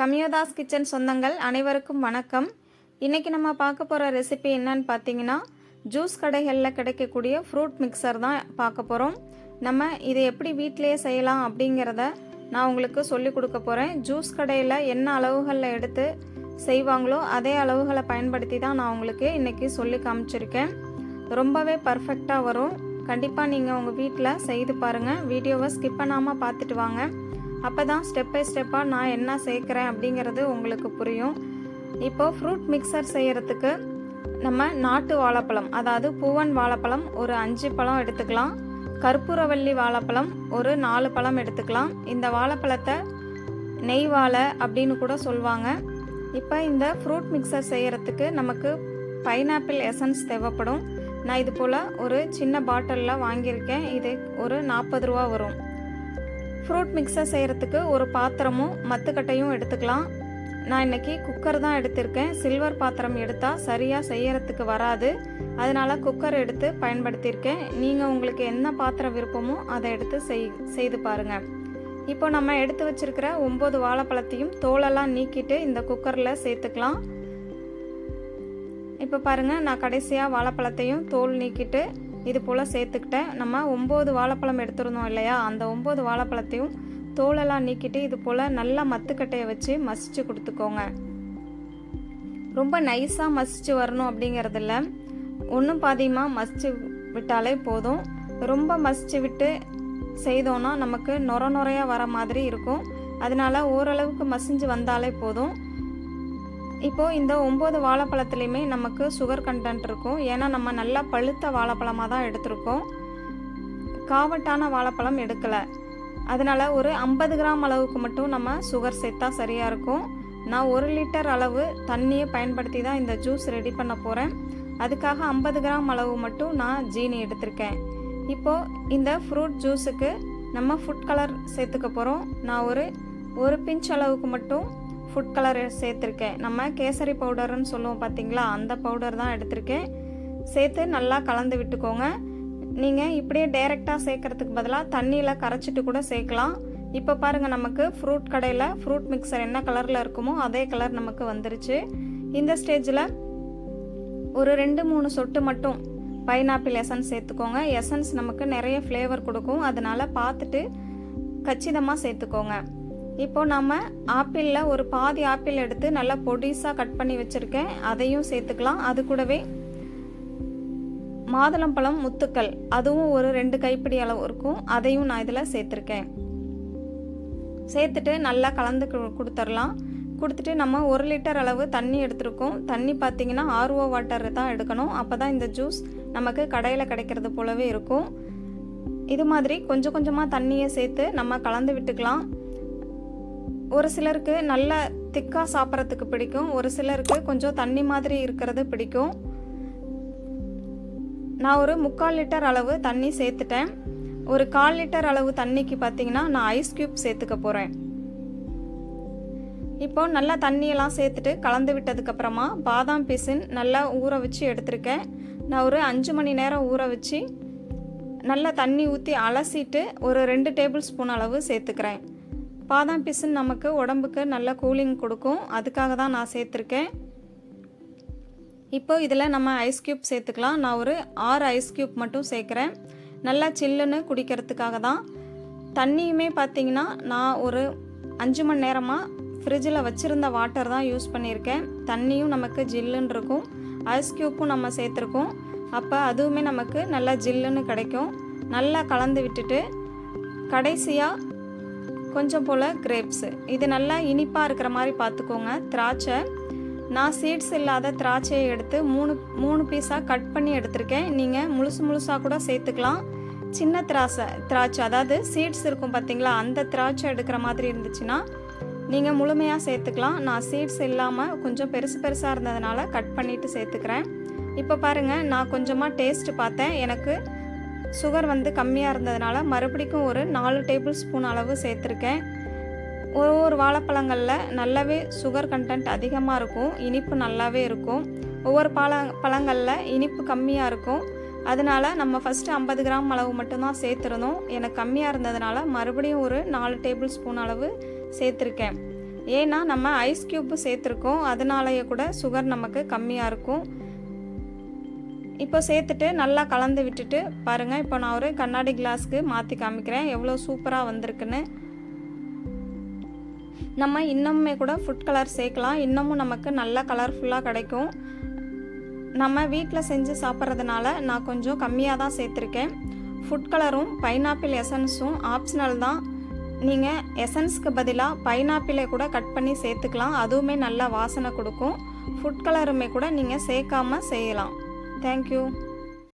கம்யோதாஸ் kitchen சொந்தங்கள் அனைவருக்கும் வணக்கம். இன்றைக்கி நம்ம பார்க்க போகிற ரெசிபி என்னன்னு பார்த்தீங்கன்னா, ஜூஸ் கடைகளில் கிடைக்கக்கூடிய ஃப்ரூட் மிக்சர் தான் பார்க்க போகிறோம். நம்ம இதை எப்படி வீட்டிலேயே செய்யலாம் அப்படிங்கிறத நான் உங்களுக்கு சொல்லி கொடுக்க போகிறேன். ஜூஸ் கடையில் என்ன அளவுகளில் எடுத்து செய்வாங்களோ அதே அளவுகளை பயன்படுத்தி தான் நான் உங்களுக்கு இன்றைக்கி சொல்லி காமிச்சிருக்கேன். ரொம்பவே பர்ஃபெக்டாக வரும். கண்டிப்பாக நீங்கள் உங்கள் வீட்டில் செய்து பாருங்கள். வீடியோவை ஸ்கிப் பண்ணாமல் பார்த்துட்டு வாங்க. அப்போ தான் ஸ்டெப் பை ஸ்டெப்பாக நான் என்ன சேர்க்குறேன் அப்படிங்கிறது உங்களுக்கு புரியும். இப்போது ஃப்ரூட் மிக்சர் செய்கிறதுக்கு நம்ம நாட்டு வாழைப்பழம், அதாவது பூவன் வாழைப்பழம் ஒரு 5 பழம் எடுத்துக்கலாம். கற்பூரவள்ளி வாழைப்பழம் ஒரு 4 பழம் எடுத்துக்கலாம். இந்த வாழைப்பழத்தை நெய் வாழை அப்படின்னு கூட சொல்லுவாங்க. இப்போ இந்த ஃப்ரூட் மிக்சர் செய்கிறதுக்கு நமக்கு பைனாப்பிள் எசன்ஸ் தேவைப்படும். நான் இது போல் ஒரு சின்ன பாட்டிலில் வாங்கியிருக்கேன். இது ஒரு 40 ரூபா வரும். ஃப்ரூட் மிக்சர் செய்கிறதுக்கு ஒரு பாத்திரமும் மத்துக்கட்டையும் எடுத்துக்கலாம். நான் இன்றைக்கி குக்கர் தான் எடுத்திருக்கேன். சில்வர் பாத்திரம் எடுத்தால் சரியாக செய்யறதுக்கு வராது, அதனால் குக்கர் எடுத்து பயன்படுத்தியிருக்கேன். நீங்கள் உங்களுக்கு என்ன பாத்திரம் விருப்பமோ அதை எடுத்து செய்து பாருங்கள். இப்போ நம்ம எடுத்து வச்சிருக்கிற 9 வாழைப்பழத்தையும் தோலெல்லாம் நீக்கிட்டு இந்த குக்கரில் சேர்த்துக்கலாம். இப்போ பாருங்கள், நான் கடைசியாக வாழைப்பழத்தையும் தோல் நீக்கிட்டு இது போல் சேர்த்துக்கிட்டேன். நம்ம 9 வாழைப்பழம் எடுத்துருந்தோம் இல்லையா, அந்த 9 வாழைப்பழத்தையும் தோலெல்லாம் நீக்கிட்டு இது போல் நல்லா மத்துக்கட்டையை வச்சு மசிச்சு கொடுத்துக்கோங்க. ரொம்ப நைஸாக மசிச்சு வரணும் அப்படிங்கிறதில்ல, ஒன்றும் பாதியமாக மசிச்சு விட்டாலே போதும். ரொம்ப மசிச்சு விட்டு செய்தோன்னா நமக்கு நுரையாக வர மாதிரி இருக்கும். அதனால ஓரளவுக்கு மசிஞ்சு வந்தாலே போதும். இப்போது இந்த 9 வாழைப்பழத்துலேயுமே நமக்கு சுகர் கண்டென்ட் இருக்கும். ஏன்னா நம்ம நல்லா பழுத்த வாழைப்பழமாக தான் எடுத்திருக்கோம், காவட்டான வாழைப்பழம் எடுக்கலை. அதனால் ஒரு 50 கிராம் அளவுக்கு மட்டும் நம்ம சுகர் சேர்த்தா சரியாக இருக்கும். நான் 1 லிட்டர் அளவு தண்ணியை பயன்படுத்தி தான் இந்த ஜூஸ் ரெடி பண்ண போகிறேன். அதுக்காக 50 கிராம் அளவு மட்டும் நான் ஜீனி எடுத்திருக்கேன். இப்போது இந்த ஃப்ரூட் ஜூஸுக்கு நம்ம ஃபுட் கலர் சேர்த்துக்க போகிறோம். நான் ஒரு பிஞ்ச் அளவுக்கு மட்டும் ஃபுட் கலர் சேர்த்துருக்கேன். நம்ம கேசரி பவுடர்னு சொல்லுவோம் பார்த்தீங்களா, அந்த பவுடர் தான் எடுத்திருக்கேன். சேர்த்து நல்லா கலந்து விட்டுக்கோங்க. நீங்கள் இப்படியே டைரெக்டாக சேர்க்கறதுக்கு பதிலாக தண்ணியில் கரைச்சிட்டு கூட சேர்க்கலாம். இப்போ பாருங்கள், நமக்கு ஃப்ரூட் கடையில் ஃப்ரூட் மிக்சர் என்ன கலரில் இருக்குமோ அதே கலர் நமக்கு வந்துருச்சு. இந்த ஸ்டேஜில் ஒரு 2-3 சொட்டு மட்டும் பைனாப்பிள் எசன்ஸ் சேர்த்துக்கோங்க. எசன்ஸ் நமக்கு நிறைய ஃப்ளேவர் கொடுக்கும், அதனால் பார்த்துட்டு கச்சிதமாக சேர்த்துக்கோங்க. இப்போ நம்ம ஆப்பிளில் ஒரு பாதி ஆப்பிள் எடுத்து நல்லா பொடிசாக கட் பண்ணி வச்சுருக்கேன், அதையும் சேர்த்துக்கலாம். அது கூடவே மாதுளம்பழம் முத்துக்கள், அதுவும் ஒரு 2 கைப்பிடி அளவு இருக்கும், அதையும் நான் இதில் சேர்த்துருக்கேன். சேர்த்துட்டு நல்லா கலந்து கொடுத்துடலாம். கொடுத்துட்டு நம்ம 1 லிட்டர் அளவு தண்ணி எடுத்துருக்கோம். தண்ணி பார்த்திங்கன்னா RO வாட்டர் தான் எடுக்கணும். அப்போ தான் இந்த ஜூஸ் நமக்கு கடையில் கிடைக்கிறது போலவே இருக்கும். இது மாதிரி கொஞ்சம் கொஞ்சமாக தண்ணியை சேர்த்து நம்ம கலந்து விட்டுக்கலாம். ஒரு சிலருக்கு நல்ல திக்காக சாப்பிட்றதுக்கு பிடிக்கும், ஒரு சிலருக்கு கொஞ்சம் தண்ணி மாதிரி இருக்கிறது பிடிக்கும். நான் ஒரு 3/4 லிட்டர் அளவு தண்ணி சேர்த்துட்டேன். ஒரு 1/4 லிட்டர் அளவு தண்ணிக்கு பார்த்தீங்கன்னா நான் ஐஸ் க்யூப் சேர்த்துக்க போகிறேன். இப்போ நல்லா தண்ணியெல்லாம் சேர்த்துட்டு கலந்து விட்டதுக்கப்புறமா பாதாம் பிசின் நல்லா ஊற வச்சு எடுத்திருக்கேன். நான் ஒரு 5 மணி நேரம் ஊற வச்சு நல்லா தண்ணி ஊற்றி அலசிட்டு ஒரு 2 டேபிள் ஸ்பூன் அளவு சேர்த்துக்கிறேன். பாதாம் பிசின் நமக்கு உடம்புக்கு நல்ல கூலிங் கொடுக்கும், அதுக்காக தான் நான் சேர்த்துருக்கேன். இப்போ இதில் நம்ம ஐஸ் க்யூப் சேர்த்துக்கலாம். நான் ஒரு 6 ஐஸ் க்யூப் மட்டும் சேர்க்குறேன், நல்லா சில்லுன்னு குடிக்கிறதுக்காக தான். தண்ணியுமே பார்த்திங்கன்னா நான் ஒரு 5 மணி நேரமாக ஃப்ரிட்ஜில் வச்சுருந்த வாட்டர் தான் யூஸ் பண்ணியிருக்கேன். தண்ணியும் நமக்கு ஜில்லுன்னு இருக்கும், ஐஸ் க்யூப்பும் நம்ம சேர்த்துருக்கோம். அப்போ அதுவுமே நமக்கு நல்லா ஜில்லுன்னு கிடைக்கும். நல்லா கலந்து விட்டுட்டு கடைசியாக கொஞ்சம் போல் கிரேப்ஸு, இது நல்லா இனிப்பாக இருக்கிற மாதிரி பார்த்துக்கோங்க. திராட்சை, நான் சீட்ஸ் இல்லாத திராட்சையை எடுத்து 3 பீஸாக கட் பண்ணி எடுத்திருக்கேன். நீங்கள் முழுசாக கூட சேர்த்துக்கலாம். சின்ன திராட்சை, அதாவது சீட்ஸ் இருக்கும் பார்த்தீங்களா, அந்த திராட்சை எடுக்கிற மாதிரி இருந்துச்சுன்னா நீங்கள் முழுமையாக சேர்த்துக்கலாம். நான் சீட்ஸ் இல்லாமல் கொஞ்சம் பெருசாக இருந்ததுனால கட் பண்ணிவிட்டு சேர்த்துக்கிறேன். இப்போ பாருங்கள், நான் கொஞ்சமாக டேஸ்ட்டு பார்த்தேன், எனக்கு சுகர் கம்மியாக இருந்ததுனால மறுபடிக்கும் ஒரு 4 டேபிள் ஸ்பூன் அளவு சேர்த்துருக்கேன். ஒவ்வொரு வாழைப்பழங்களில் நல்லாவே சுகர் கண்டென்ட் அதிகமாக இருக்கும், இனிப்பு நல்லாவே இருக்கும். ஒவ்வொரு பழங்களில் இனிப்பு கம்மியாக இருக்கும். அதனால் நம்ம ஃபஸ்ட்டு 50 கிராம் அளவு மட்டும்தான் சேர்த்துருந்தோம். எனக்கு கம்மியாக இருந்ததுனால மறுபடியும் ஒரு 4 டேபிள் ஸ்பூன் அளவு சேர்த்துருக்கேன். ஏன்னா நம்ம ஐஸ் க்யூப்பு சேர்த்துருக்கோம், அதனாலேயே கூட சுகர் நமக்கு கம்மியாக இருக்கும். இப்போ சேர்த்துட்டு நல்லா கலந்து விட்டுட்டு பாருங்கள், இப்போ நான் ஒரு கண்ணாடி கிளாஸ்க்கு மாற்றி காமிக்கிறேன் எவ்வளோ சூப்பராக வந்திருக்குன்னு. நம்ம இன்னுமே கூட ஃபுட் கலர் சேர்க்கலாம், இன்னமும் நமக்கு நல்லா கலர்ஃபுல்லாக கிடைக்கும். நம்ம வீட்டில் செஞ்சு சாப்பிட்றதுனால நான் கொஞ்சம் கம்மியாக தான் சேர்த்துருக்கேன். ஃபுட் கலரும் பைனாப்பிள் எசன்ஸும் ஆப்ஷனல் தான். நீங்கள் எசன்ஸ்க்கு பதிலாக பைனாப்பிளை கூட கட் பண்ணி சேர்த்துக்கலாம், அதுவுமே நல்லா வாசனை கொடுக்கும். ஃபுட் கலருமே கூட நீங்கள் சேர்க்காமல் செய்யலாம். தேங்க்யூ.